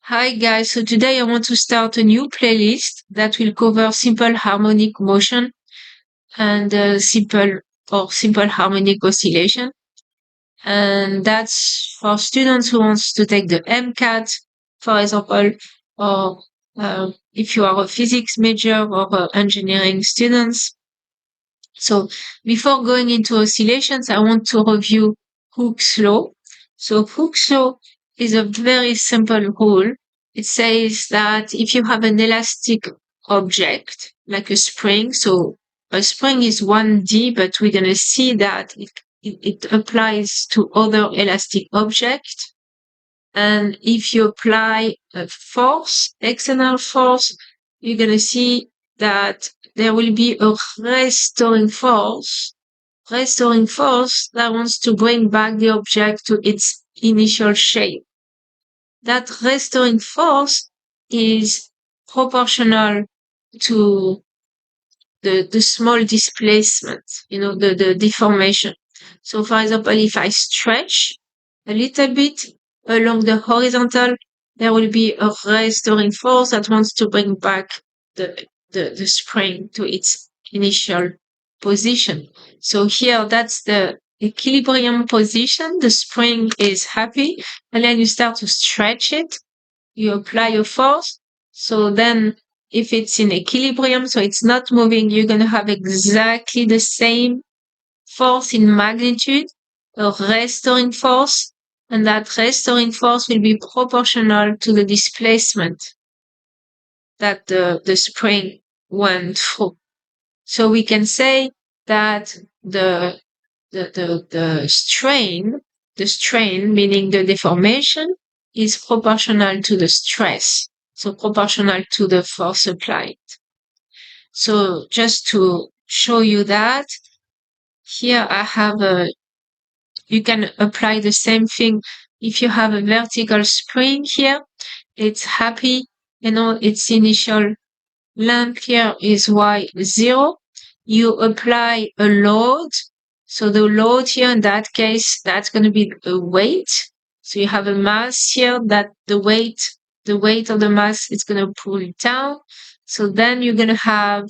Hi guys, so today I want to start a new playlist that will cover simple harmonic motion and simple harmonic oscillation. And that's for students who wants to take the MCAT, for example, or if you are a physics major or engineering students. So before going into oscillations, I want to review Hooke's law. So Hooke's law is a very simple rule. It says that if you have an elastic object, like a spring, so a spring is 1D, but we're going to see that it applies to other elastic objects. And if you apply a force, external force, you're going to see that there will be a restoring force that wants to bring back the object to its initial shape. That restoring force is proportional to the small displacement, the deformation. So for example, if I stretch a little bit along the horizontal, there will be a restoring force that wants to bring back the spring to its initial position. So here, that's the equilibrium position. The spring is happy, and then you start to stretch it. You apply a force. So then if it's in equilibrium, so it's not moving, you're going to have exactly the same force in magnitude, a restoring force, and that restoring force will be proportional to the displacement that the spring went through. So we can say that the strain, meaning the deformation, is proportional to the stress. So proportional to the force applied. So just to show you that, here I have you can apply the same thing. If you have a vertical spring here, it's happy, its initial length here is y0. You apply a load. So the load here, in that case, that's going to be a weight. So you have a mass here that the weight of the mass is going to pull it down. So then you're going to have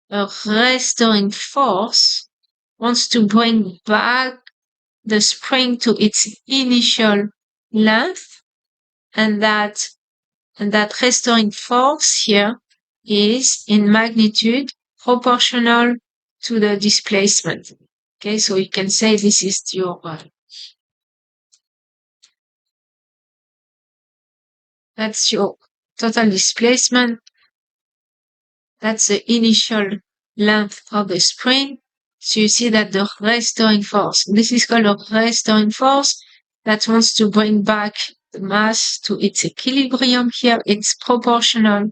a restoring force wants to bring back the spring to its initial length, and that restoring force here is in magnitude proportional to the displacement. Okay, so you can say this is your that's your total displacement. That's the initial length of the spring. So you see that the restoring force, this is called a restoring force that wants to bring back the mass to its equilibrium here. It's proportional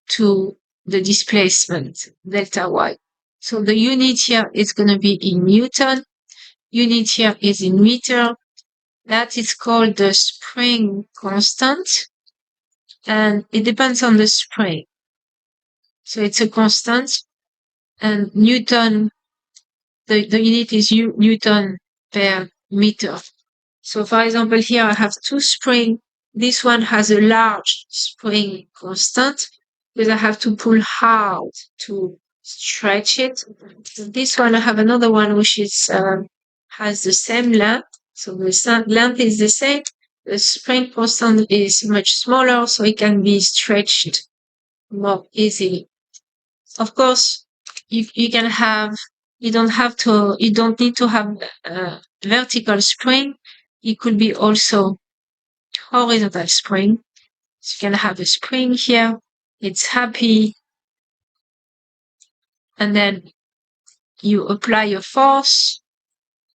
to the displacement, delta y. So the unit here is going to be in Newton. Unit here is in meter. That is called the spring constant. And it depends on the spring. So it's a constant. And Newton, the unit is Newton per meter. So for example, here I have two springs. This one has a large spring constant because I have to pull hard to stretch it. This one, I have another one which is has the same length. So the length is the same. The spring constant is much smaller, so it can be stretched more easily. Of course, you can have, you don't need to have a vertical spring. It could be also horizontal spring. So you can have a spring here. It's happy. And then you apply a force.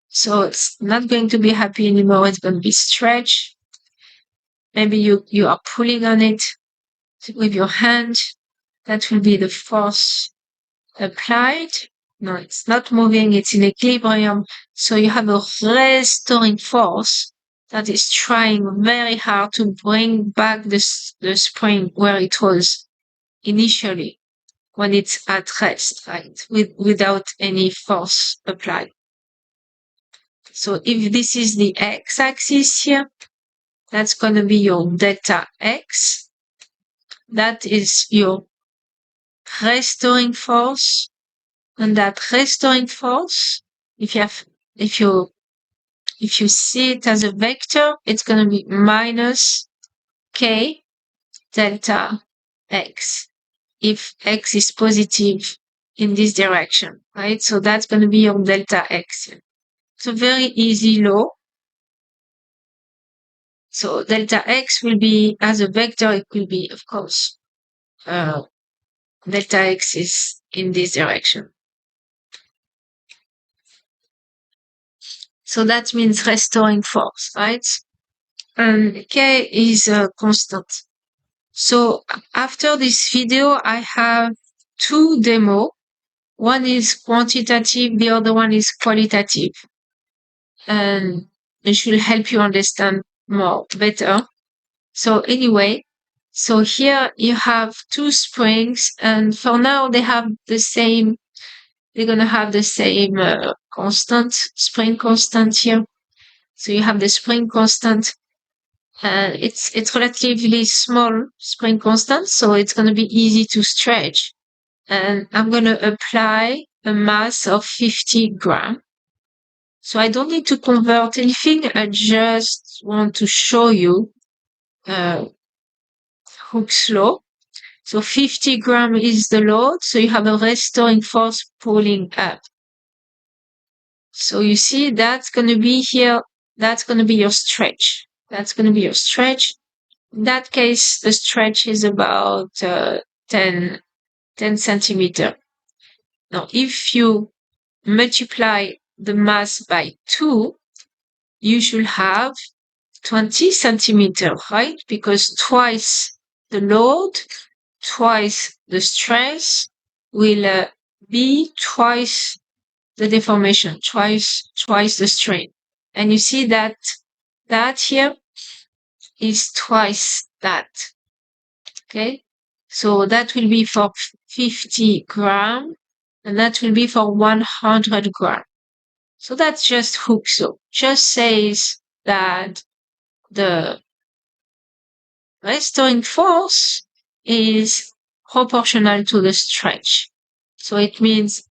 So it's not going to be happy anymore. It's going to be stretched. Maybe you are pulling on it with your hand. That will be the force applied. No, it's not moving. It's in equilibrium. So you have a restoring force that is trying very hard to bring back the spring where it was initially when it's at rest, right? Without any force applied. So if this is the x-axis here, That's going to be your delta X. That is your restoring force. And that restoring force, if you see it as a vector, it's going to be minus K delta X. If X is positive in this direction, right? So that's going to be your delta X. It's a very easy law. So delta X will be, as a vector, it will be, of course, delta X is in this direction. So that means restoring force, right? And K is a constant. So after this video, I have two demo. One is quantitative, the other one is qualitative. And it should help you understand more better. So anyway, so here you have two springs, and for now they have the same, they're going to have the same constant, spring constant here. So you have the spring constant, and it's relatively small spring constant, so it's going to be easy to stretch. And I'm going to apply a mass of 50 grams. So I don't need to convert anything. I just want to show you Hooke's law. So 50 grams is the load. So you have a restoring force pulling up. So you see that's going to be here. That's going to be your stretch. That's going to be your stretch. In that case, the stretch is about 10 centimeter. Now, if you multiply the mass by 2, you should have 20 centimeter, right? Because twice the load, twice the stress will be twice the deformation, twice the strain. And you see that here is twice that. Okay? So that will be for 50 grams, and that will be for 100 grams. So that's just Hooke's law. Just says that the restoring force is proportional to the stretch. So it means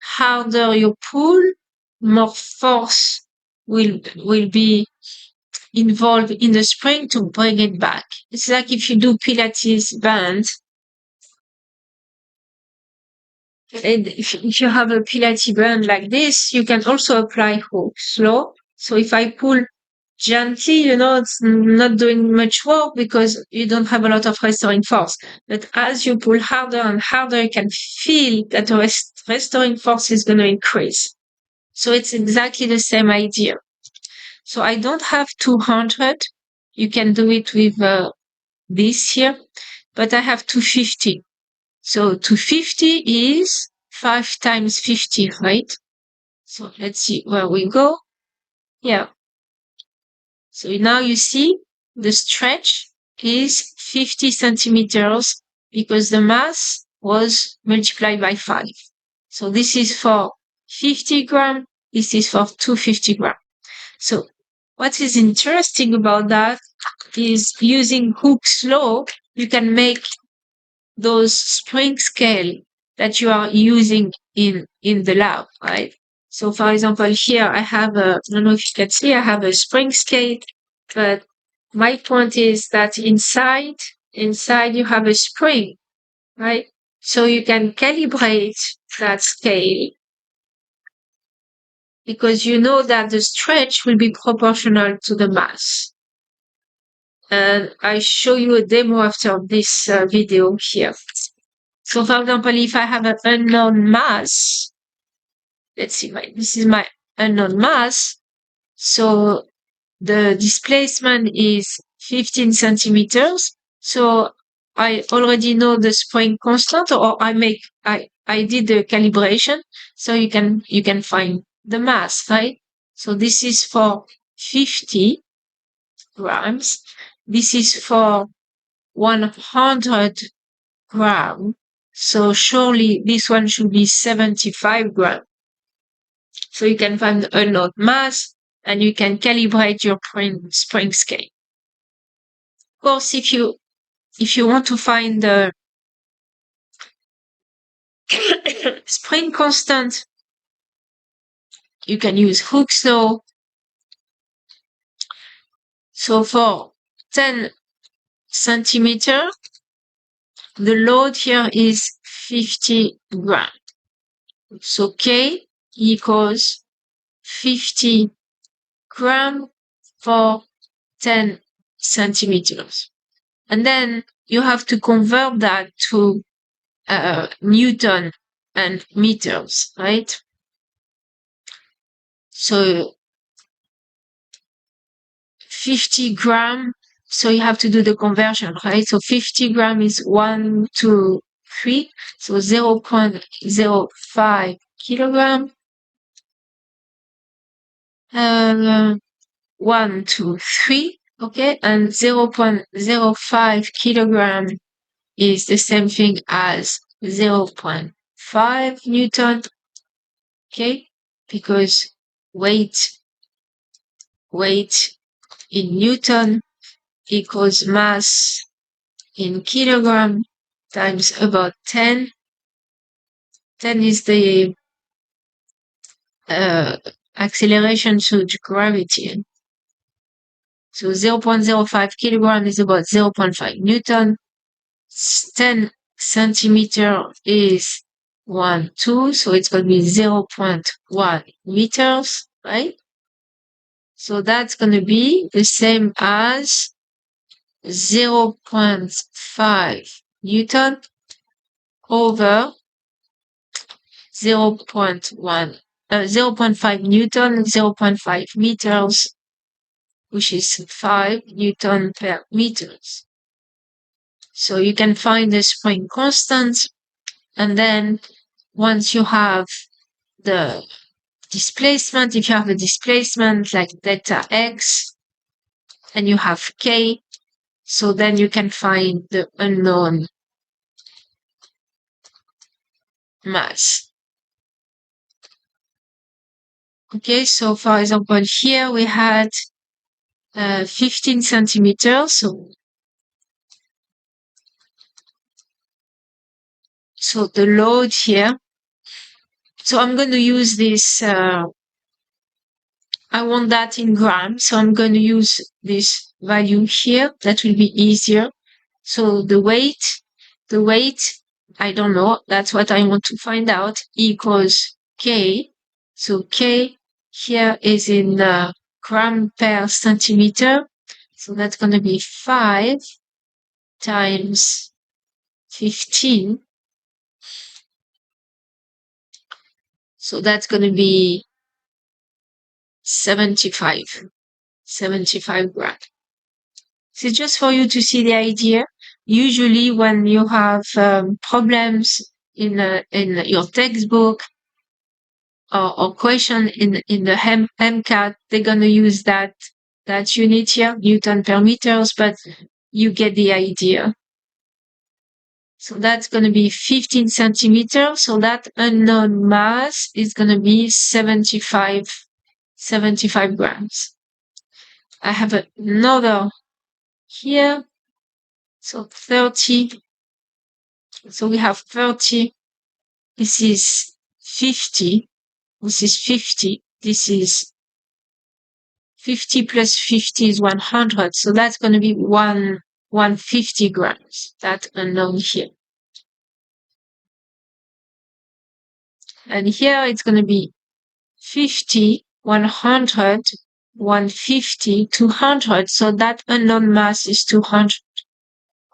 harder you pull, more force will be involved in the spring to bring it back. It's like if you do Pilates band, and if you have a Pilates band like this, you can also apply Hooke's law. So if I pull gently, it's not doing much work because you don't have a lot of restoring force. But as you pull harder and harder, you can feel that the restoring force is going to increase. So it's exactly the same idea. So I don't have 200. You can do it with this here, but I have 250. So 250 is 5 times 50, right? So let's see where we go. Yeah. So now you see the stretch is 50 centimeters because the mass was multiplied by 5. So this is for 50 grams. This is for 250 grams. So what is interesting about that is using Hooke's law, you can make those spring scale that you are using in the lab, right? So for example, here I have I don't know if you can see, I have a spring scale, but my point is that inside you have a spring, right? So you can calibrate that scale because you know that the stretch will be proportional to the mass. And I show you a demo after this video here. So for example, if I have an unknown mass, let's see, this is my unknown mass. So the displacement is 15 centimeters. So I already know the spring constant, or I did the calibration. So you can find the mass, right? So this is for 50 grams. This is for 100 grams. So surely this one should be 75 grams. So you can find the unknown mass and you can calibrate your spring scale. course, if you want to find the spring constant, you can use Hooke's law. So for 10 centimeter, the load here is 50 grams. So K equals 50 grams for 10 centimeters. And then you have to convert that to Newton and meters, right? So 50 grams, so you have to do the conversion, right? So 50 grams is 1, 2, 3, so 0.05 kilogram. 1, 2, 3, okay, and 0.05 kilogram is the same thing as 0.5 Newton, okay, because weight in Newton equals mass in kilogram times about 10. 10 is the acceleration due to gravity. So 0.05 kilogram is about 0.5 Newton. 10 centimeter is 1, 2, so it's going to be 0.1 meters, right? So that's going to be the same as 0.5 Newton over 0.1, 0.5 Newton, 0.5 meters, which is 5 Newton per meters. So you can find the spring constant, and then once you have the displacement, if you have a displacement like delta x, and you have k, so then you can find the unknown mass. Okay, so for example, here we had 15 centimeters, so the load here. So I'm going to use this, I want that in grams, so I'm going to use this value here. That will be easier. So the weight, I don't know. That's what I want to find out, equals K. So K here is in gram per centimeter. So that's going to be 5 times 15. So that's going to be 75 grams. So just for you to see the idea, usually when you have problems in your textbook or question in the MCAT, they're going to use that unit here, Newton per meters, but you get the idea. So that's going to be 15 centimeters. So that unknown mass is going to be 75 grams. I have another here. So 30. So we have 30. This is 50. This is 50. This is 50 plus 50 is 100. So that's going to be 150 grams. That unknown here. And here it's going to be 50, 100, 150, 200. So that unknown mass is 200.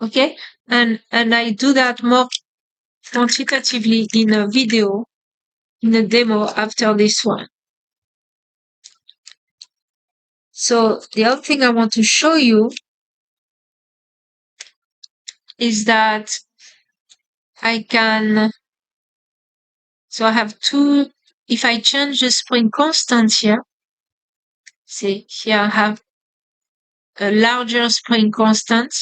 Okay? And I do that more quantitatively in a video, in a demo after this one. So the other thing I want to show you is that I can, so I have two, if I change the spring constant here, see here I have a larger spring constant.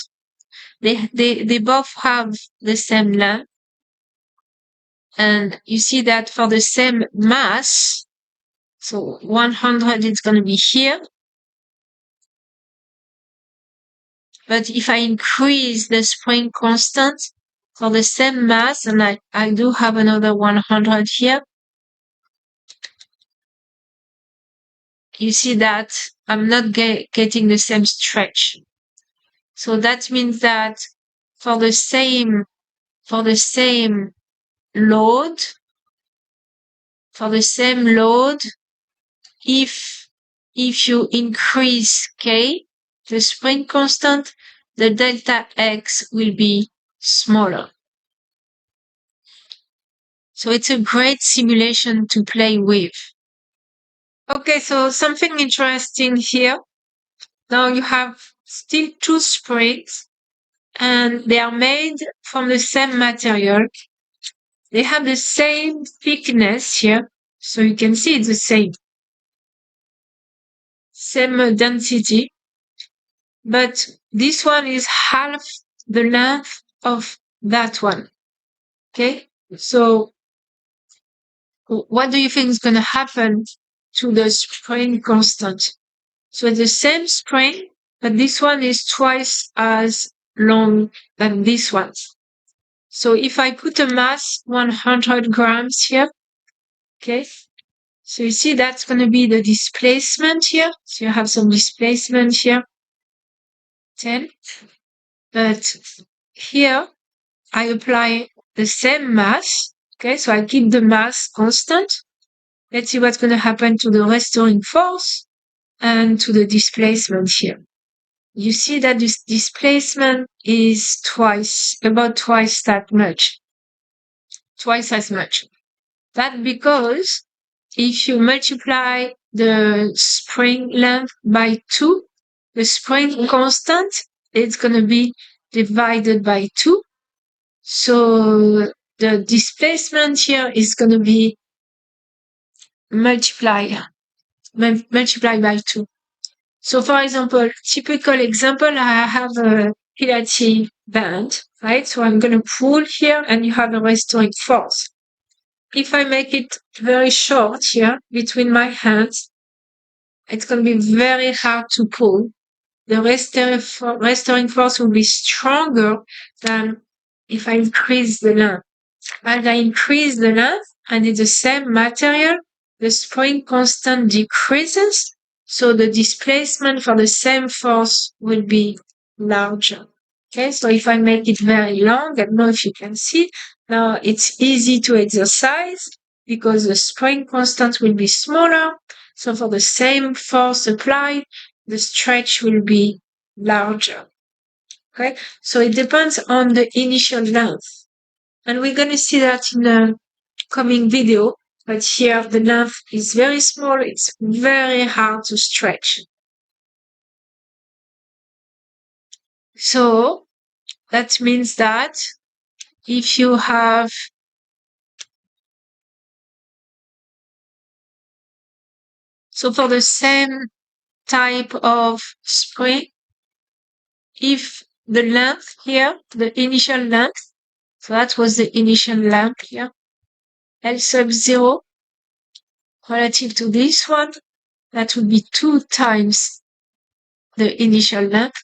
They both have the same length. And you see that for the same mass, so 100 is going to be here. But if I increase the spring constant for the same mass, and I do have another 100 here, you see that I'm not getting the same stretch. So that means that for the same load, if you increase K, the spring constant, the delta X will be smaller. So it's a great simulation to play with. Okay, so something interesting here. Now you have still two springs, and they are made from the same material. They have the same thickness here, so you can see it's the same density, but this one is half the length of that one. Okay, so what do you think is going to happen to the spring constant? So it's the same spring, but this one is twice as long than this one. So if I put a mass 100 grams here, okay, so you see that's going to be the displacement here. So you have some displacement here, 10. But here I apply the same mass. Okay, so I keep the mass constant. Let's see what's going to happen to the restoring force and to the displacement here. You see that this displacement is about twice as much. That's because if you multiply the spring length by 2, the spring constant is going to be divided by 2. So the displacement here is going to be multiplied by 2. So for example, typical example, I have a Pilates band, right? So I'm going to pull here and you have a restoring force. If I make it very short here between my hands, it's going to be very hard to pull. The restoring force will be stronger than if I increase the length. As I increase the length and it's the same material, the spring constant decreases, so the displacement for the same force will be larger. Okay, so if I make it very long, I don't know if you can see, now it's easy to exercise because the spring constant will be smaller. So for the same force applied, the stretch will be larger. Okay, so it depends on the initial length. And we're going to see that in a coming video. But here the length is very small. It's very hard to stretch. So that means that if you have for the same type of spring, if the length here, the initial length, so that was the initial length here, L sub 0 relative to this one, that would be 2 times the initial length.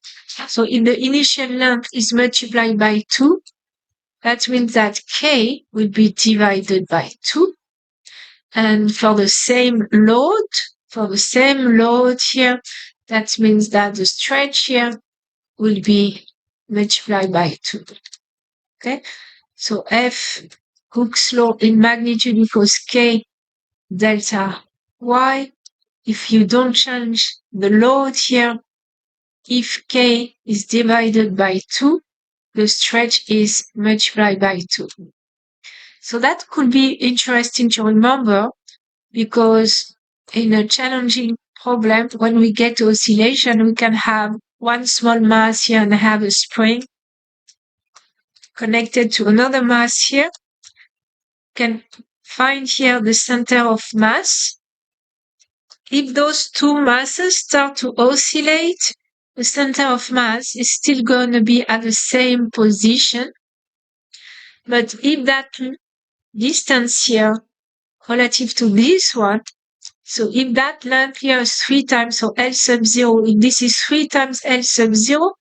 So if the initial length is multiplied by 2, that means that K will be divided by 2. And for the same load here, that means that the stretch here will be multiplied by 2. Okay? So F Hooke's law in magnitude equals K delta Y. If you don't change the load here, if K is divided by 2, the stretch is multiplied by 2. So that could be interesting to remember because in a challenging problem, when we get to oscillation, we can have one small mass here and have a spring connected to another mass here. Can find here the center of mass. If those two masses start to oscillate, the center of mass is still going to be at the same position. But if that distance here relative to this one, so if that length here is 3 times, so L sub 0, if this is 3 times L sub 0,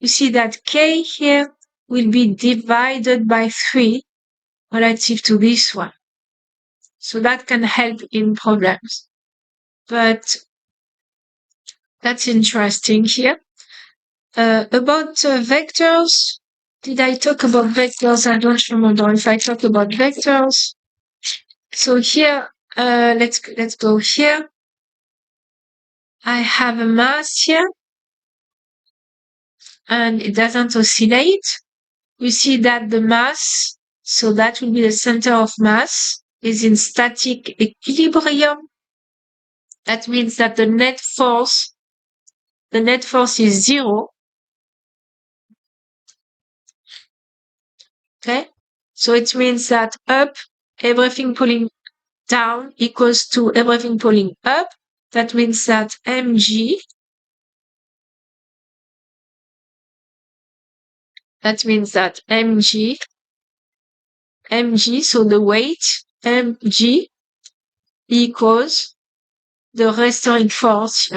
you see that K here will be divided by 3 relative to this one. So that can help in problems. But that's interesting here. About vectors, did I talk about vectors? I don't remember if I talked about vectors. So here, let's go here. I have a mass here, and it doesn't oscillate. You see that the mass, so that will be the center of mass, is in static equilibrium. That means that the net force is 0. Okay? So it means that up, everything pulling down equals to everything pulling up. That means that mg, so the weight, mg, equals the restoring force.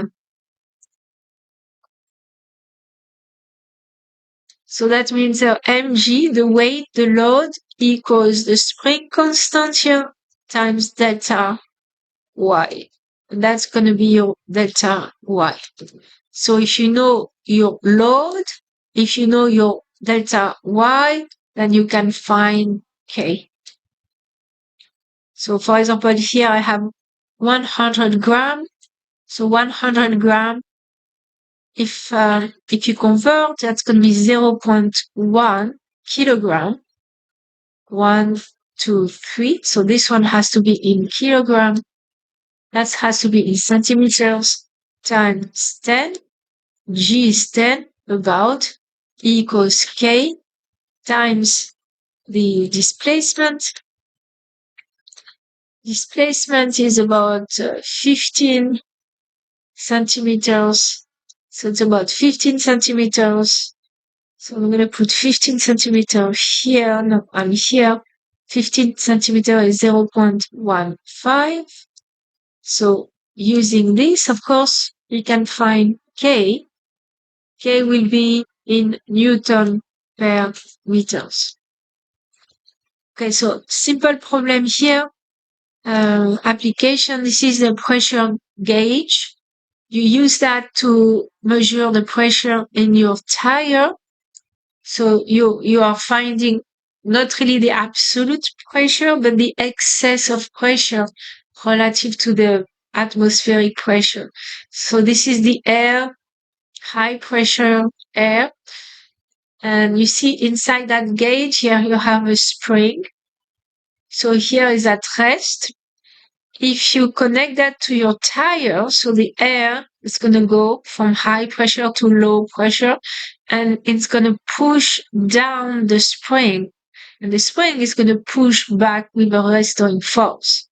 So that means mg, the weight, the load, equals the spring constant here times delta y. And that's going to be your delta y. So if you know your load, if you know your delta y, then you can find k. So for example, here I have 100 gram. So 100 gram, if you convert, that's going to be 0.1 kilogram. 1, 2, 3. So this one has to be in kilogram. That has to be in centimeters times 10. G is 10, about, E equals K times the displacement. Displacement is about 15 centimeters. So it's about 15 centimeters. So I'm going to put 15 centimeters here, no, and here. 15 centimeter is 0.15. So using this, of course, we can find K. K will be in Newton per meters. Okay, so simple problem here. Application, this is the pressure gauge. You use that to measure the pressure in your tire. So you are finding not really the absolute pressure, but the excess of pressure relative to the atmospheric pressure. So this is the air, high pressure air. And you see inside that gauge here, you have a spring. So here is at rest. If you connect that to your tire, so the air is going to go from high pressure to low pressure, and it's going to push down the spring. And the spring is going to push back with a restoring force.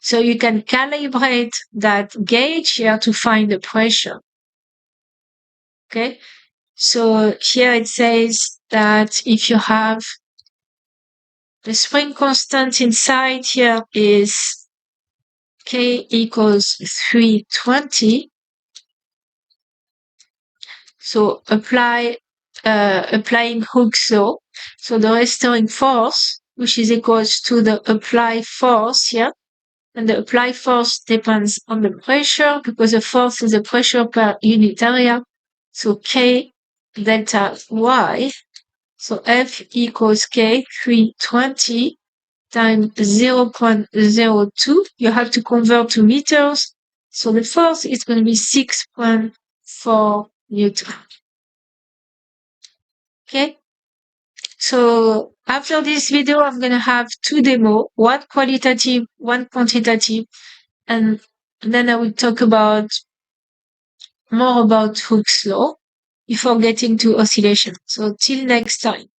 So you can calibrate that gauge here to find the pressure. Okay? So here it says that if you have the spring constant inside here is K equals 320. So applying Hooke's law. So the restoring force, which is equals to the applied force here. And the applied force depends on the pressure because the force is the pressure per unit area. So K delta Y. So F equals K 320 times 0.02. You have to convert to meters. So the force is going to be 6.4 Newton. Okay. So after this video, I'm going to have 2 demos, one qualitative, one quantitative, and then I will talk about more about Hooke's law before getting to oscillation. So till next time.